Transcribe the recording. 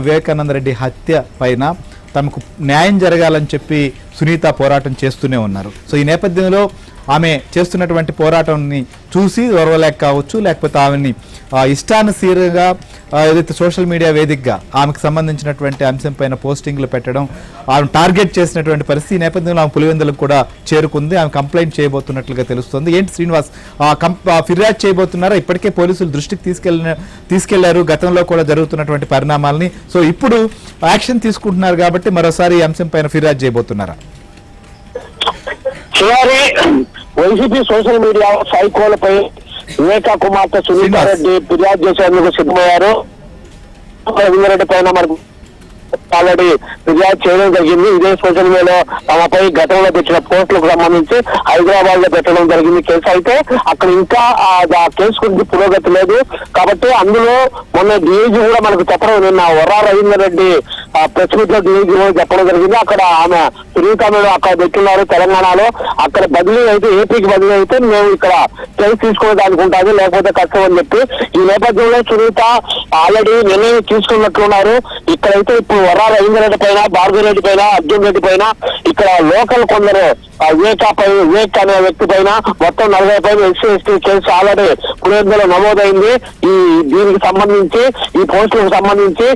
వివేకానంద రెడ్డి హత్య పైన తమకు న్యాయం జరగాలని చెప్పి సునీత పోరాటం చేస్తూనే ఉన్నారు. సో ఈ నేపథ్యంలో ఆమె చేస్తున్నటువంటి పోరాటాన్ని చూసి ఓర్వలేక కావచ్చు, లేకపోతే ఆమెని ఇష్టానుసీరంగా ఏదైతే సోషల్ మీడియా వేదికగా ఆమెకు సంబంధించినటువంటి అంశం పైన పోస్టింగ్లు పెట్టడం, ఆమెను టార్గెట్ చేసినటువంటి పరిస్థితి ఈ నేపథ్యంలో ఆమె పులివెందులకు కూడా చేరుకుంది. ఆమె కంప్లైంట్ చేయబోతున్నట్లుగా తెలుస్తుంది. ఏంటి శ్రీనివాస్, ఫిర్యాదు చేయబోతున్నారా? ఇప్పటికే పోలీసులు దృష్టికి తీసుకెళ్లారు గతంలో కూడా జరుగుతున్నటువంటి పరిణామాలని. సో ఇప్పుడు యాక్షన్ తీసుకుంటున్నారు కాబట్టి మరోసారి ఈ అంశం పైన ఫిర్యాదు చేయబోతున్నారా? చివరి వైసీపీ సోషల్ మీడియా సైకోలపై వివేకా కుమార్తె సునీతారెడ్డి ఫిర్యాదు చేసేందుకు సిద్ధమయ్యారు. రవీంద్రెడ్డి పైన మనకు ఆల్రెడీ ఫిర్యాదు చేయడం జరిగింది. ఇదే సోషల్ మీడియాలో తమపై గతంలో పెట్టిన పోస్టులకు సంబంధించి హైదరాబాద్ లో పెట్టడం జరిగింది కేసు. అయితే అక్కడ ఇంకా ఆ కేసు గురించి పురోగతి లేదు కాబట్టి అందులో మొన్న డిఐజీ కూడా మనకు చెప్పడం, నిన్న వరా రవీందర్ రెడ్డి ప్రెస్ మీట్ లో డిఐజీ కూడా చెప్పడం జరిగింది. అక్కడ ఆమె సునీతను అక్కడ పెట్టున్నారు తెలంగాణలో, అక్కడ బదిలీ అయితే ఏపీకి బదిలీ అయితే మేము ఇక్కడ కేసు తీసుకోవడానికి ఉంటుంది, లేకపోతే కష్టం అని చెప్పి ఈ నేపథ్యంలో సునీత ఆల్రెడీ నిర్ణయం తీసుకున్నట్లున్నారు. ఇక్కడైతే ఇప్పుడు వరా రవీంద్ర రెడ్డి పైన, భార్గవ రెడ్డి పైన, అర్జున్ రెడ్డి పైన, ఇక్కడ లోకల్ కొందరు వివేక్ అనే వ్యక్తి పైన మొత్తం 40 పైన ఎస్సీ కేసు ఆల్రెడీ పులివెందులో నమోదైంది. దీనికి సంబంధించి ఈ పోస్టులకు సంబంధించి